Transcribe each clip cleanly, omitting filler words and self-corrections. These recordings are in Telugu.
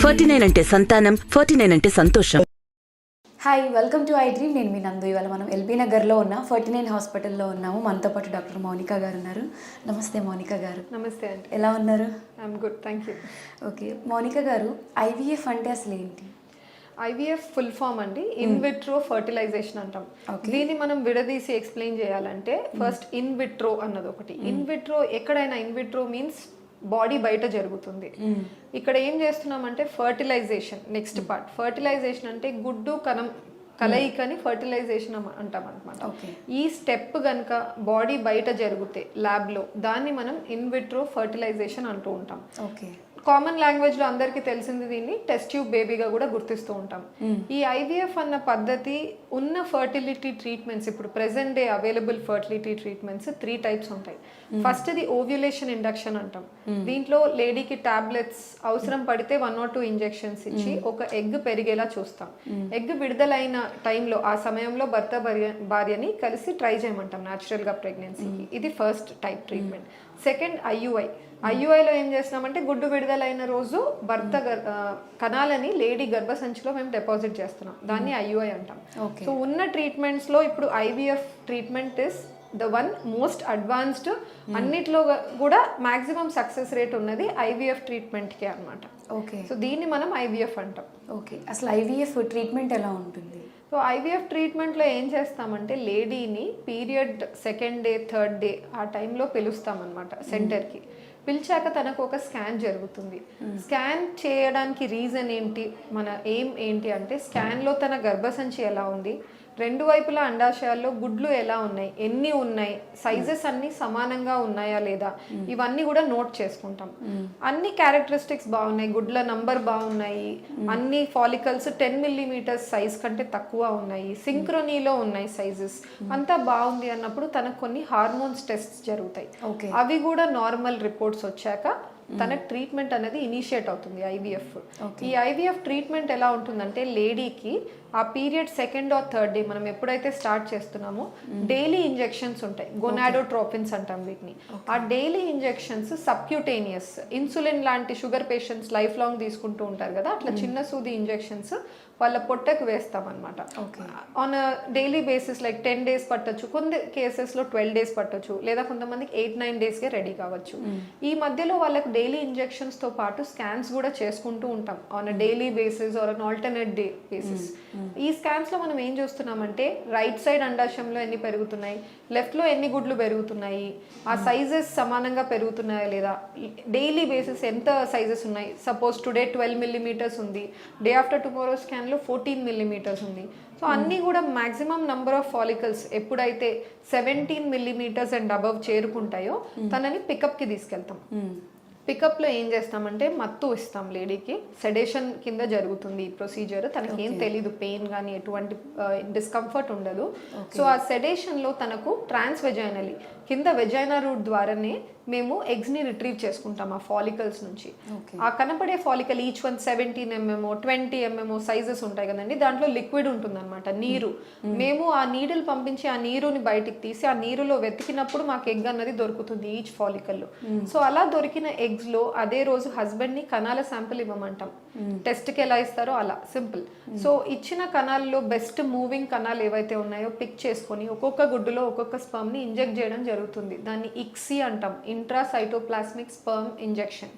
49 అంటే సంతానం, 49 అంటే సంతోషం. Hi, welcome to I dream. నేను మీ నందు. ఇవాళ మనం ఎల్బీ నగర్లో ఉన్న 49 హాస్పిటల్లో ఉన్నాము. మనతో పాటు డాక్టర్ మౌనిక గారు ఉన్నారు. నమస్తే మౌనిక గారు. నమస్తే అండి. ఎలా ఉన్నారు? I'm good, thank you. Okay Mounika గారు, ఐవీఎఫ్ అంటే అసలు ఏంటి? ఐవీఎఫ్ ఫుల్ ఫామ్ అండి ఇన్ విట్రో ఫర్టిలైజేషన్ అంటాం. దీన్ని మనం విడదీసి ఎక్స్ప్లెయిన్ చేయాలంటే ఫస్ట్ ఇన్ విట్రో అన్నది ఒకటి. ఇన్ విట్రో ఎక్కడైనా ఇన్ విట్రో మీన్స్ బాడీ బయట జరుగుతుంది. ఇక్కడ ఏం చేస్తున్నామంటే ఫర్టిలైజేషన్ నెక్స్ట్ పార్ట్. ఫర్టిలైజేషన్ అంటే గుడ్డు కణం కలయికని ఫర్టిలైజేషన్ అంటాం అనమాట. ఈ స్టెప్ కనుక బాడీ బయట జరిగితే ల్యాబ్లో దాన్ని మనం ఇన్ విట్రో ఫర్టిలైజేషన్ అంటూ ఉంటాం. కామన్ లాంగ్వేజ్ లో అందరికి తెలిసింది దీన్ని టెస్ట్ ట్యూబ్ బేబీగా కూడా గుర్తిస్తూ ఉంటాం. ఈ ఐవీఎఫ్ అన్న పద్ధతి ఉన్న ఫర్టిలిటీ ట్రీట్మెంట్స్, ఇప్పుడు present day available fertility treatments 3 types ఉంటాయి. ఫస్ట్ ది ఓవ్యులేషన్ ఇండక్షన్ అంటాం. దీంట్లో లేడీకి టాబ్లెట్స్ అవసరం పడితే 1 or 2 ఇంజెక్షన్స్ ఇచ్చి ఒక ఎగ్ పెరిగేలా చూస్తాం. ఎగ్ విడుదలైన టైంలో ఆ సమయంలో భర్త భార్యని కలిసి ట్రై చేయమంటాం న్యాచురల్ గా ప్రెగ్నెన్సీకి. ఇది ఫస్ట్ టైప్ ట్రీట్మెంట్. సెకండ్ ఐయుఐలో ఏం చేస్తున్నామంటే గుడ్డు విడుదలైన రోజు భర్త కణాలని లేడీ గర్భసంచిలో మేము డిపాజిట్ చేస్తున్నాం. దాన్ని ఐయుఐ అంటాం. సో ఉన్న ట్రీట్మెంట్స్ లో ఇప్పుడు IVF treatment is the one most advanced. అన్నిట్లో కూడా మాక్సిమం సక్సెస్ రేట్ ఉన్నది ఐవీఎఫ్ ట్రీట్మెంట్కే అనమాట. సో దీన్ని మనం ఐవీఎఫ్ అంటాం. అసలు ఐవీఎఫ్ ట్రీట్మెంట్ ఎలా ఉంటుంది? సో ఐవీఎఫ్ ట్రీట్మెంట్లో ఏం చేస్తామంటే లేడీని period 2nd day 3rd day ఆ టైంలో పిలుస్తామన్నమాట సెంటర్కి. పిలిచాక తనకు ఒక స్కాన్ జరుగుతుంది. స్కాన్ చేయడానికి రీజన్ ఏంటి, మన ఎయిమ్ ఏంటి అంటే స్కాన్లో తన గర్భసంచి ఎలా ఉంది, 2 వైపులా అండాశయాల్లో గుడ్లు ఎలా ఉన్నాయి, ఎన్ని ఉన్నాయి, సైజెస్ అన్ని సమానంగా ఉన్నాయా లేదా, ఇవన్నీ కూడా నోట్ చేసుకుంటాం. అన్ని క్యారెక్టరిస్టిక్స్ బాగున్నాయి, గుడ్ల నంబర్ బాగున్నాయి, అన్ని ఫాలికల్స్ 10 mm సైజ్ కంటే తక్కువ ఉన్నాయి, సింక్రోనీలో ఉన్నాయి సైజెస్, అంతా బాగుంది అన్నప్పుడు తనకు కొన్ని హార్మోన్స్ టెస్ట్ జరుగుతాయి. అవి కూడా నార్మల్ రిపోర్ట్స్ వచ్చాక తన ట్రీట్మెంట్ అనేది ఇనిషియేట్ అవుతుంది ఐవీఎఫ్. ఈ ఐవీఎఫ్ ట్రీట్మెంట్ ఎలా ఉంటుందంటే లేడీకి ఆ period 2nd or 3rd day మనం ఎప్పుడైతే స్టార్ట్ చేస్తున్నామో డైలీ ఇంజెక్షన్స్ ఉంటాయి. గొనాడోట్రోపిన్స్ అంటాం వీటిని. ఆ డైలీ ఇంజెక్షన్స్ సబ్క్యూటేనియస్ ఇన్సులిన్ లాంటి షుగర్ పేషెంట్స్ లైఫ్ లాంగ్ తీసుకుంటూ ఉంటారు కదా, అట్లా చిన్న సూది ఇంజెక్షన్స్ వాళ్ళ పొట్టకు వేస్తాం అనమాట. On daily basis like 10 days పట్టొచ్చు, కొన్ని కేసెస్లో 12 days పట్టొచ్చు, లేదా కొంతమందికి 8-9 daysకే రెడీ కావచ్చు. ఈ మధ్యలో వాళ్ళకి డైలీ ఇంజెక్షన్స్తో పాటు స్కాన్స్ కూడా చేసుకుంటూ ఉంటాం on daily basis or an alternate day basis. ఈ స్కాన్స్లో మనం ఏం చూస్తున్నామంటే రైట్ సైడ్ అండాశయంలో ఎన్ని పెరుగుతున్నాయి, లెఫ్ట్లో ఎన్ని గుడ్లు పెరుగుతున్నాయి, ఆ సైజెస్ సమానంగా పెరుగుతున్నాయా లేదా, డైలీ బేసిస్ ఎంత సైజెస్ ఉన్నాయి. సపోజ్ టుడే 12 mm ఉంది, డే ఆఫ్టర్ టుమారో స్కాన్లో 14 mm ఉంది. సో అన్నీ కూడా మ్యాక్సిమం నంబర్ ఆఫ్ ఫాలికల్స్ ఎప్పుడైతే 17 mm అండ్ అబవ్ చేరుకుంటాయో తనని పికప్కి తీసుకెళ్తాం. పికప్లో ఏం చేస్తామంటే మత్తు ఇస్తాం లేడీకి. సెడేషన్ కింద జరుగుతుంది ఈ ప్రొసీజర్. తనకి ఏం తెలీదు, పెయిన్ కానీ ఎటువంటి డిస్కంఫర్ట్ ఉండదు. సో ఆ సెడేషన్లో తనకు ట్రాన్స్ వెజైనలీ కింద వెజైనా రూట్ ద్వారానే మేము ఎగ్స్ని రిట్రీవ్ చేసుకుంటాం ఆ ఫాలికల్స్ నుంచి. ఆ కనపడే follicle each one 17 mm 20 mm sizes ఉంటాయి కదండి, దాంట్లో లిక్విడ్ ఉంటుంది అనమాట, నీరు. మేము ఆ నీడిల్ పంపించి ఆ నీరుని బయటికి తీసి ఆ నీరులో వెతికినప్పుడు మాకు ఎగ్ అన్నది దొరుకుతుంది ఈచ్ ఫాలికల్లో. సో అలా దొరికిన ఎగ్స్లో అదే రోజు హస్బెండ్ని కణాల శాంపిల్ ఇవ్వమంటాం. టెస్ట్కి ఎలా ఇస్తారో అలా సింపుల్. సో ఇచ్చిన కణాల్లో బెస్ట్ మూవింగ్ కణాలు ఏవైతే ఉన్నాయో పిక్ చేసుకొని ఒక్కొక్క గుడ్డులో ఒక్కొక్క స్పర్మ్ని ఇంజెక్ట్ చేయడం జరుగుతుంది. దాన్ని ఇక్సీ అంటాం, ఇంట్రాసైటోప్లాస్మిక్ స్పర్మ్ ఇంజెక్షన్.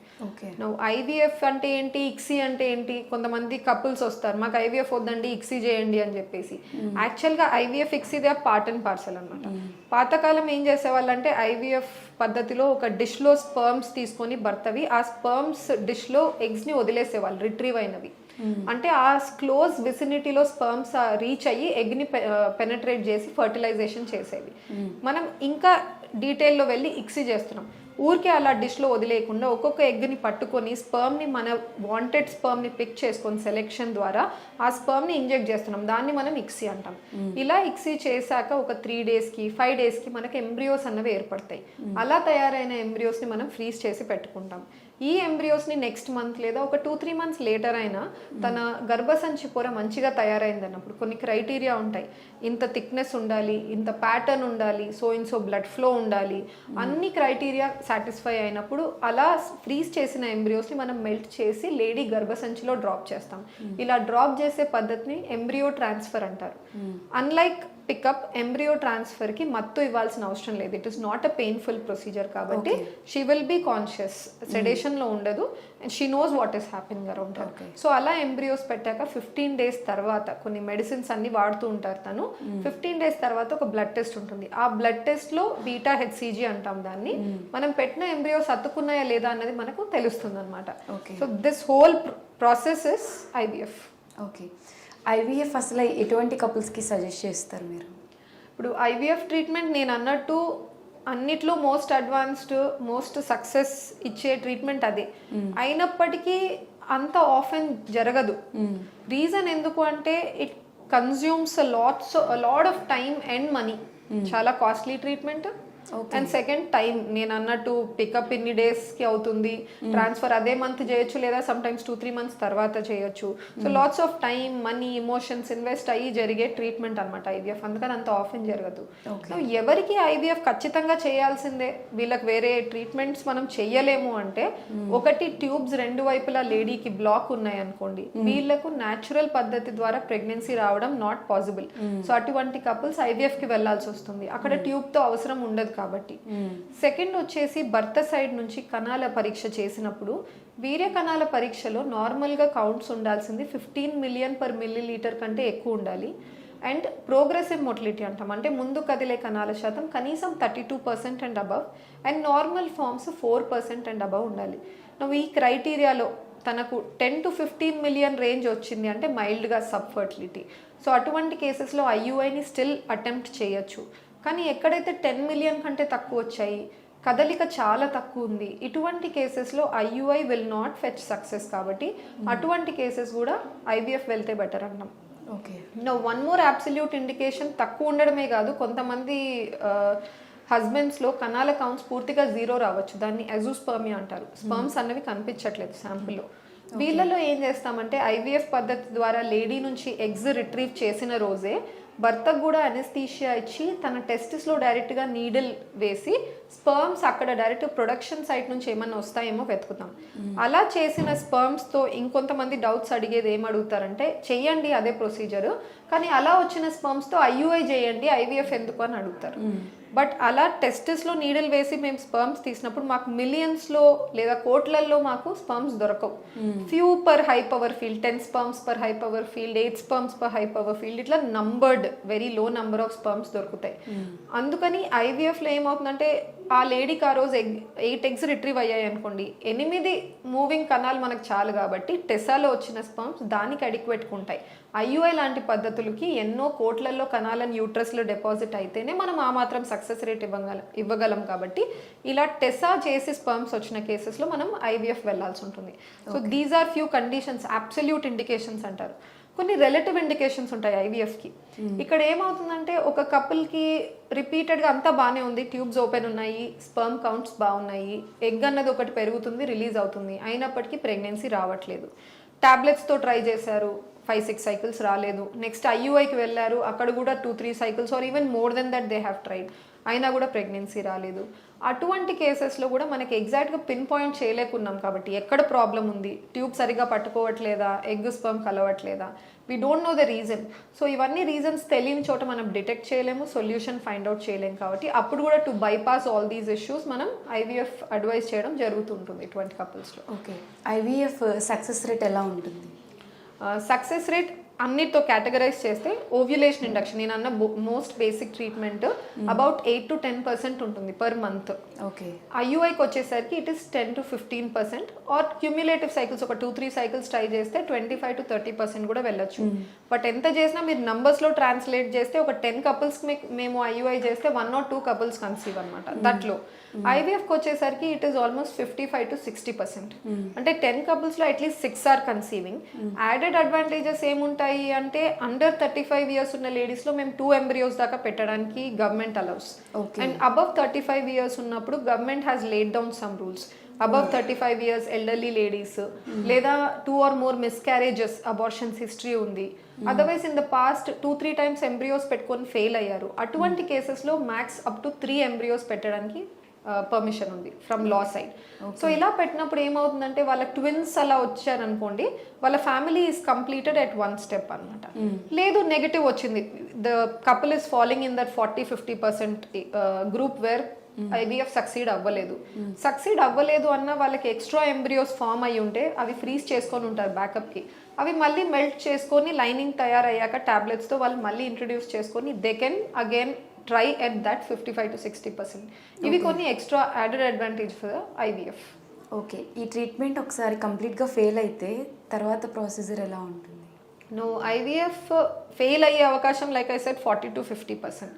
ఐవీఎఫ్ అంటే ఏంటి, ఇక్సీ అంటే ఏంటి? కొంతమంది కపుల్స్ వస్తారు, మాకు ఐవీఎఫ్ వద్దండి ఇక్సీ చేయండి అని చెప్పేసి. యాక్చువల్గా IVF ICSI they part and parcel అనమాట. పాతకాలం ఏం చేసేవాళ్ళంటే ఐవీఎఫ్ పద్ధతిలో ఒక డిష్లో స్పర్మ్స్ తీసుకొని భర్తవి ఆ స్పర్మ్స్ డిష్లో ఎగ్స్ని వదిలేసేవాళ్ళు రిట్రీవ్ అయినవి. అంటే ఆ క్లోజ్ విసినిటీలో స్పర్మ్స్ రీచ్ అయ్యి ఎగ్ని పెనట్రేట్ చేసి ఫర్టిలైజేషన్ చేసేవి. మనం ఇంకా డీటెయిల్లో వెళ్ళి ఇక్సీ చేస్తున్నాం. ఊరికే అలా డిష్లో వదిలేయకుండా ఒక్కొక్క ఎగ్ని పట్టుకొని స్పర్మ్ని మన వాంటెడ్ స్పర్మ్ని పిక్ చేసుకొని సెలెక్షన్ ద్వారా ఆ స్పర్మ్ని ఇంజెక్ట్ చేస్తున్నాం. దాన్ని మనం ఇక్సీ అంటాం. ఇలా ఇక్సీ చేశాక ఒక 3 daysకి 5 daysకి మనకి ఎంబ్రియోస్ అన్నవి ఏర్పడతాయి. అలా తయారైన ఎంబ్రియోస్ని మనం ఫ్రీజ్ చేసి పెట్టుకుంటాం. ఈ ఎంబ్రియోస్ని నెక్స్ట్ మంత్ లేదా ఒక 2-3 మంత్స్ లేటర్ అయినా తన గర్భసంచి పొర మంచిగా తయారైంది అన్నప్పుడు కొన్ని క్రైటీరియా ఉంటాయి. ఇంత థిక్నెస్ ఉండాలి, ఇంత ప్యాటర్న్ ఉండాలి, సో బ్లడ్ ఫ్లో ఉండాలి, అన్ని క్రైటీరియా సాటిస్ఫై అయినప్పుడు అలా ఫ్రీజ్ చేసిన ఎంబ్రియోస్ని మనం మెల్ట్ చేసి లేడీ గర్భసంచిలో డ్రాప్ చేస్తాం. ఇలా డ్రాప్ చేసే పద్ధతిని ఎంబ్రియో ట్రాన్స్ఫర్ అంటారు. అన్లైక్ పికప్, ఎంబ్రియో ట్రాన్స్ఫర్ కి మత్తు ఇవ్వాల్సిన అవసరం లేదు. It is not a painful procedure కాబట్టి she will be conscious, sedation లో ఉండదు, and she knows what is happening around her. So అలా ఎంబ్రియోస్ పెట్టాక 15 days తర్వాత కొన్ని మెడిసిన్స్ అన్ని వాడుతూ ఉంటారు తను. 15 days తర్వాత ఒక బ్లడ్ టెస్ట్ ఉంటుంది. ఆ బ్లడ్ టెస్ట్ లో బీటా హెచ్సిజీ అంటాం దాన్ని. మనం పెట్టిన ఎంబ్రియోస్ అతుక్కున్నాయా లేదా అన్నది మనకు తెలుస్తుంది అనమాట. So this whole process is IVF. Okay, IVF అసలు ఎటువంటి కపుల్స్కి సజెస్ట్ చేస్తారు మీరు? ఇప్పుడు ఐవీఎఫ్ ట్రీట్మెంట్ నేను అన్నట్టు అన్నిట్లో మోస్ట్ అడ్వాన్స్డ్, మోస్ట్ సక్సెస్ ఇచ్చే ట్రీట్మెంట్ అదే. అయినప్పటికీ అంత ఆఫెన్ జరగదు. రీజన్ ఎందుకు అంటే it consumes lot of time and money. చాలా costly treatment. And second time, నేను అన్నట్టు పికప్ ఇన్ని డేస్కి అవుతుంది, ట్రాన్స్ఫర్ అదే మంత్ చేయొచ్చు లేదా సమ్ టైమ్స్ 2-3 months తర్వాత చేయొచ్చు. So lots of time, money, emotions invest అయ్యి జరిగే ట్రీట్మెంట్ అనమాట ఐవీఎఫ్. అందుకని అంత ఆఫెన్ జరగదు. సో ఎవరికి ఐవీఎఫ్ ఖచ్చితంగా చేయాల్సిందే, వీళ్ళకి వేరే ట్రీట్మెంట్స్ మనం చెయ్యలేము అంటే, ఒకటి ట్యూబ్స్ రెండు వైపులా లేడీకి బ్లాక్ ఉన్నాయి అనుకోండి, వీళ్ళకు న్యాచురల్ పద్ధతి ద్వారా ప్రెగ్నెన్సీ రావడం నాట్ పాసిబుల్. సో అటువంటి కపుల్స్ ఐవీఎఫ్ కి వెళ్లాల్సి వస్తుంది. అక్కడ ట్యూబ్ తో అవసరం ఉండదు కాబట్టి. సెకండ్ వచ్చేసి భర్త సైడ్ నుంచి కణాల పరీక్ష చేసినప్పుడు వీర్య కణాల పరీక్షలో నార్మల్గా కౌంట్స్ ఉండాల్సింది 15 million per milliliter కంటే ఎక్కువ ఉండాలి. అండ్ ప్రోగ్రెసివ్ మోటిలిటీ అంటాం, అంటే ముందు కదిలే కణాల శాతం కనీసం 32% and above, and normal forms 4% and above ఉండాలి. నువ్వు ఈ క్రైటీరియాలో తనకు 10 to 15 million రేంజ్ వచ్చింది అంటే మైల్డ్గా సబ్ ఫర్టిలిటీ. సో అటువంటి కేసెస్లో ఐయుఐని స్టిల్ అటెంప్ట్ చేయొచ్చు. కానీ ఎక్కడైతే 10 million కంటే తక్కువ వచ్చాయి, కదలిక చాలా తక్కువ ఉంది, ఇటువంటి కేసెస్లో IUI will not fetch success. కాబట్టి అటువంటి కేసెస్ కూడా ఐవీఎఫ్ వెళ్తే బెటర్ అన్నాం. Okay, one more absolute indication, తక్కువ ఉండడమే కాదు, కొంతమంది హస్బెండ్స్లో కణాల కౌంట్స్ పూర్తిగా 0 రావచ్చు. దాన్ని అజూస్పర్మియా అంటారు. స్పర్మ్స్ అన్నవి కనిపించట్లేదు శాంపుల్లో. వీళ్ళలో ఏం చేస్తామంటే ఐవీఎఫ్ పద్ధతి ద్వారా లేడీ నుంచి ఎగ్స్ రిట్రీవ్ చేసిన రోజే భర్తకు కూడా అనెస్థీషియా ఇచ్చి తన టెస్టిస్లో డైరెక్ట్గా నీడిల్ వేసి స్పర్మ్స్ అక్కడ డైరెక్ట్ ప్రొడక్షన్ సైట్ నుంచి ఏమన్నా వస్తాయేమో వెతుకుతాం. అలా చేసిన స్పర్మ్స్తో ఇంకొంతమంది డౌట్స్ అడిగేది ఏం అడుగుతారంటే, చెయ్యండి అదే ప్రొసీజరు, కానీ అలా వచ్చిన స్పర్మ్స్తో ఐయుఐ చేయండి, ఐవీఎఫ్ ఎందుకు అని అడుగుతారు. బట్ అలా టెస్టిస్లో నీడిల్ వేసి మేము స్పర్మ్స్ తీసినప్పుడు మాకు మిలియన్స్లో లేదా కోట్లల్లో మాకు స్పర్మ్స్ దొరకవు. Few per high power field, 10 sperms per high power field, 8 sperms per high power field, ఇట్లా numbered very low number of sperms దొరుకుతాయి. అందుకని ఐవీఎఫ్లో ఏమవుతుందంటే, ఆ లేడీకి ఆ రోజు 8 eggs రిట్రీవ్ అయ్యాయి అనుకోండి, 8 మూవింగ్ కణాలు మనకు చాలు కాబట్టి టెసాలో వచ్చిన స్పర్మ్స్ దానికి అడిక్వేట్గా ఉంటాయి. ఐయుఐ లాంటి పద్ధతులకి ఎన్నో కోట్లలో కణాలను యూట్రస్లో డిపాజిట్ అయితేనే మనం ఆ మాత్రం సక్సెస్ రేట్ ఇవ్వగలం కాబట్టి ఇలా టెసా చేసి స్పర్మ్స్ వచ్చిన కేసెస్లో మనం ఐవీఎఫ్ వెళ్లాల్సి ఉంటుంది. So these are few conditions, absolute indications అంటారు. కొన్ని రిలేటివ్ ఇండికేషన్స్ ఉంటాయి ఐవీఎఫ్కి. ఇక్కడ ఏమవుతుందంటే, ఒక కపుల్కి రిపీటెడ్గా అంతా బాగానే ఉంది, ట్యూబ్స్ ఓపెన్ ఉన్నాయి, స్పర్మ్ కౌంట్స్ బాగున్నాయి, ఎగ్ అన్నది ఒకటి పెరుగుతుంది, రిలీజ్ అవుతుంది, అయినప్పటికీ ప్రెగ్నెన్సీ రావట్లేదు. టాబ్లెట్స్తో ట్రై చేశారు, 5-6 cycles రాలేదు. నెక్స్ట్ ఐయుఐకి వెళ్ళారు, అక్కడ కూడా 2-3 cycles or even more than that they have tried, అయినా కూడా ప్రెగ్నెన్సీ రాలేదు. అటువంటి కేసెస్లో కూడా మనకి ఎగ్జాక్ట్గా పిన్ పాయింట్ చేయలేకున్నాం కాబట్టి ఎక్కడ ప్రాబ్లం ఉంది, ట్యూబ్ సరిగా పట్టుకోవట్లేదా, ఎగ్ స్పర్మ్ కలవట్లేదా, we don't know the reason. So ఇవన్నీ రీజన్స్ తెలియని చోట మనం డిటెక్ట్ చేయలేము, సొల్యూషన్ ఫైండ్ అవుట్ చేయలేము. కాబట్టి అప్పుడు కూడా to bypass all these issues మనం ఐవీఎఫ్ అడ్వైస్ చేయడం జరుగుతుంటుంది ఇటువంటి కపుల్స్లో. ఓకే, ఐవీఎఫ్ సక్సెస్ రేట్ ఎలా ఉంటుంది? సక్సెస్ రేట్ అన్నిటితో కేటగరైజ్ చేస్తే ఓవ్యులేషన్ ఇండక్షన్, నేను అన్న most basic treatment, about 8 to 10% ఉంటుంది పర్ మంత్. ఓకే, ఐయుఐకి వచ్చేసరికి it is 10 to 15%, or cumulative cycles ఒక 2-3 cycles ట్రై చేస్తే 25 to 30% కూడా వెళ్ళొచ్చు. బట్ ఎంత చేసినా మీరు నంబర్స్లో ట్రాన్స్లేట్ చేస్తే ఒక 10 couples మేము ఐయుఐ చేస్తే 1 or 2 couples కన్సీవ్ అనమాట. దట్లో ఐవీఎఫ్కి వచ్చేసరికి ఇట్ ఈస్ ఆల్మోస్ట్ 55 to 60%. అంటే 10 couples లో at least 6 are conceiving. Added advantages ఏముంటాయి అంటే, అండర్ 35 years ఉన్న లేడీస్లో మేము 2 embryos దాకా పెట్టడానికి government allows. And above 35 years ఉన్నప్పుడు government has laid down some rules. Above 35 years elderly ladies, లేదా 2 or more miscarriages abortions history ఉంది, otherwise in the past 2-3 times embryos పెట్టుకొని ఫెయిల్ అయ్యారు, అటువంటి కేసెస్లో మ్యాక్స్ అప్ టు 3 ఎంబ్రియోస్ పెట్టడానికి పర్మిషన్ ఉంది ఫ్రమ్ లా సైడ్. సో ఇలా పెట్టినప్పుడు ఏమవుతుందంటే వాళ్ళకి ట్విన్స్ అలా వచ్చారనుకోండి, వాళ్ళ family is completed at 1 step అనమాట. లేదు నెగటివ్ వచ్చింది, the couple is following in that 40-50% group where IVF succeed అవ్వలేదు అన్న వాళ్ళకి ఎక్స్ట్రా ఎంబ్రియోస్ ఫామ్ అయ్యి ఉంటే అవి ఫ్రీజ్ చేసుకొని ఉంటారు బ్యాకప్కి, అవి మళ్ళీ మెల్ట్ చేసుకొని లైనింగ్ తయారయ్యాక టాబ్లెట్స్తో వాళ్ళు మళ్ళీ ఇంట్రడ్యూస్ చేసుకొని they can again try at that 55-60%. ఇవి కొన్ని extra added advantage for IVF. Okay, ఈ ట్రీట్మెంట్ ఒకసారి కంప్లీట్గా ఫెయిల్ అయితే తర్వాత ప్రొసీజర్ ఎలా ఉంటుంది? నువ్వు ఐవీఎఫ్ ఫెయిల్ అయ్యే అవకాశం లైక్ ఐ సెడ్ 40-50%.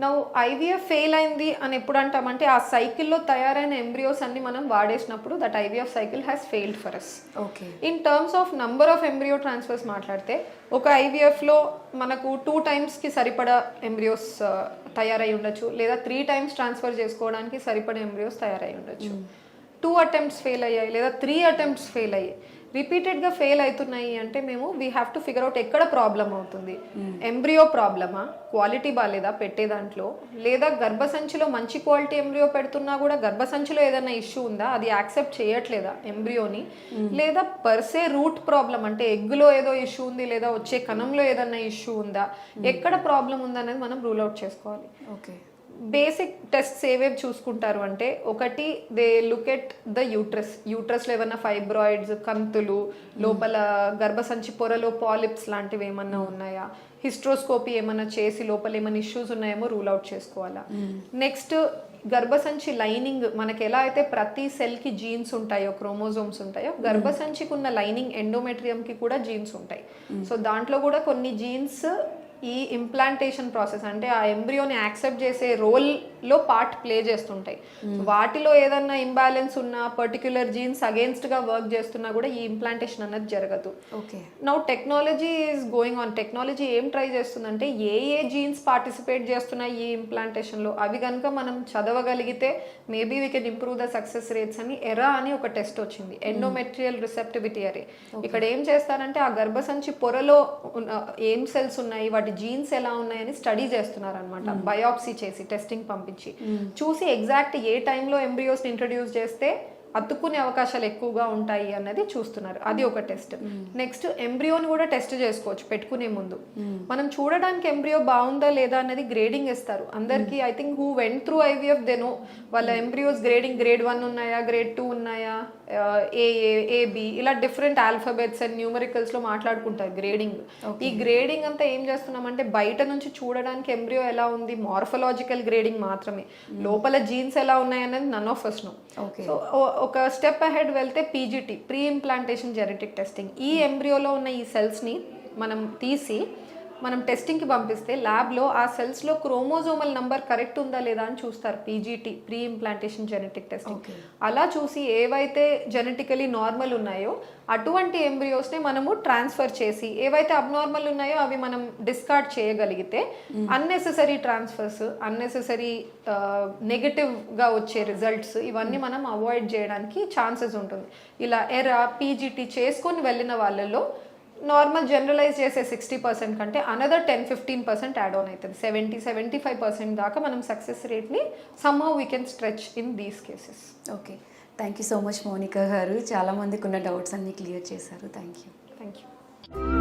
నువ్వు ఐవీఎఫ్ ఫెయిల్ అయింది అని ఎప్పుడు అంటామంటే ఆ సైకిల్లో తయారైన ఎంబ్రియోస్ అన్ని మనం వాడేసినప్పుడు that IVF cycle has failed for us. Okay, in terms of number of embryo transfers మాట్లాడితే ఒక ఐవీఎఫ్లో మనకు 2 timesకి సరిపడా ఎంబ్రియోస్ తయారై ఉండొచ్చు, లేదా 3 times ట్రాన్స్ఫర్ చేసుకోవడానికి సరిపడా ఎంబ్రియోస్ తయారై ఉండొచ్చు. 2 attempts ఫెయిల్ అయ్యాయి లేదా 3 attempts ఫెయిల్ అయ్యాయి, రిపీటెడ్గా ఫెయిల్ అవుతున్నాయి అంటే మేము we have to figure out ఎక్కడ ప్రాబ్లం అవుతుంది. ఎంబ్రియో ప్రాబ్లమా, క్వాలిటీ బాగాలేదా పెట్టే దాంట్లో, లేదా గర్భసంచిలో మంచి క్వాలిటీ ఎంబ్రియో పెడుతున్నా కూడా గర్భసంచిలో ఏదైనా ఇష్యూ ఉందా, అది యాక్సెప్ట్ చేయట్లేదా ఎంబ్రియోని, లేదా పర్సే రూట్ ప్రాబ్లం అంటే ఎగ్గులో ఏదో ఇష్యూ ఉంది, లేదా వచ్చే కణంలో ఏదైనా ఇష్యూ ఉందా, ఎక్కడ ప్రాబ్లం ఉందనేది మనం రూల్ అవుట్ చేసుకోవాలి. ఓకే, బేసిక్ టెస్ట్స్ ఏవేవి చూసుకుంటారు అంటే, ఒకటి దే లుక్ ఎట్ ద యూట్రస్లో ఏమైనా ఫైబ్రాయిడ్స్, కంతులు, లోపల గర్భసంచి పొరలో పాలిప్స్ లాంటివి ఏమన్నా ఉన్నాయా, హిస్ట్రోస్కోపీ ఏమన్నా చేసి లోపల ఏమైనా ఇష్యూస్ ఉన్నాయేమో రూల్ అవుట్ చేసుకోవాలా. నెక్స్ట్ గర్భసంచి లైనింగ్, మనకి ఎలా అయితే ప్రతి సెల్కి జీన్స్ ఉంటాయో, క్రోమోజోమ్స్ ఉంటాయో, గర్భసంచికి ఉన్న లైనింగ్ ఎండోమెట్రియంకి కూడా జీన్స్ ఉంటాయి. సో దాంట్లో కూడా కొన్ని జీన్స్ ఈ ఇంప్లాంటేషన్ ప్రాసెస్ అంటే ఆ ఎంబ్రియోని యాక్సెప్ట్ చేసే రోల్లో పార్ట్ ప్లే చేస్తుంటాయి. వాటిలో ఏదన్నా ఇంబ్యాలెన్స్ ఉన్నా, పర్టిక్యులర్ జీన్స్ అగేన్స్ట్గా వర్క్ చేస్తున్నా కూడా ఈ ఇంప్లాంటేషన్ అనేది జరగదు. Okay, now technology is going on. Technology ఏం ట్రై చేస్తుందంటే ఏ జీన్స్ పార్టిసిపేట్ చేస్తున్నాయి ఈ ఇంప్లాంటేషన్లో, అవి కనుక మనం చదవగలిగితే maybe we can improve the success rates అని ఎరా అని ఒక టెస్ట్ వచ్చింది, ఎండోమెట్రియల్ రిసెప్టివిటీ అరే. ఇక్కడ ఏం చేస్తారంటే ఆ గర్భసంచి పొరలో ఏం సెల్స్ ఉన్నాయి, వాటి జీన్స్ ఎలా ఉన్నాయని స్టడీ చేస్తున్నారు అనమాట, బయాప్సీ చేసి టెస్టింగ్ పంపించి చూసి ఎగ్జాక్ట్ ఏ టైంలో ఎంబ్రియోస్ని ఇంట్రడ్యూస్ చేస్తే అతుక్కునే అవకాశాలు ఎక్కువగా ఉంటాయి అన్నది చూస్తున్నారు. అది ఒక టెస్ట్. నెక్స్ట్ ఎంబ్రియోని కూడా టెస్ట్ చేసుకోవచ్చు పెట్టుకునే ముందు. మనం చూడడానికి ఎంబ్రియో బాగుందా లేదా అన్నది గ్రేడింగ్ ఇస్తారు అందరికి. I think who went through IVF they know వాళ్ళ ఎంబ్రియోస్ గ్రేడింగ్ గ్రేడ్ 1 ఉన్నాయా, గ్రేడ్ 2 ఉన్నాయా, ఏబి ఇలా డిఫరెంట్ ఆల్ఫాబెట్స్ అండ్ న్యూమరికల్స్ లో మాట్లాడుకుంటారు గ్రేడింగ్. ఈ గ్రేడింగ్ అంతా ఏం చేస్తున్నామంటే బయట నుంచి చూడడానికి ఎంబ్రియో ఎలా ఉంది మార్ఫలాజికల్ గ్రేడింగ్ మాత్రమే, లోపల జీన్స్ ఎలా ఉన్నాయనేది none of us know. So ఒక స్టెప్ అహెడ్ వెళ్తే PGT, pre implantation genetic testing. ఈ ఎంబ్రియోలో ఉన్న ఈ సెల్స్ని మనం తీసి మనం టెస్టింగ్కి పంపిస్తే ల్యాబ్లో ఆ సెల్స్లో క్రోమోజోమల్ నంబర్ కరెక్ట్ ఉందా లేదా అని చూస్తారు. PGT, pre implantation genetic testing. అలా చూసి ఏవైతే జెనెటికలీ నార్మల్ ఉన్నాయో అటువంటి ఎంబ్రియోస్ని మనము ట్రాన్స్ఫర్ చేసి, ఏవైతే అబ్నార్మల్ ఉన్నాయో అవి మనం డిస్కార్డ్ చేయగలిగితే అన్నెసెసరీ ట్రాన్స్ఫర్స్, అన్నెసెసరీ నెగటివ్గా వచ్చే రిజల్ట్స్ ఇవన్నీ మనం అవాయిడ్ చేయడానికి ఛాన్సెస్ ఉంటుంది. ఇలా పీజీటీ చేసుకొని వెళ్ళిన వాళ్ళలో నార్మల్ జనరలైజ్ చేసే 60% కంటే అనదర్ 10-15% యాడ్ ఆన్ అవుతుంది. 70-75% దాకా మనం సక్సెస్ రేట్ని somehow we can stretch in these cases. Okay, thank you so much Mounika గారు. చాలామందికి ఉన్న డౌట్స్ అన్నీ క్లియర్ చేశారు. Thank you.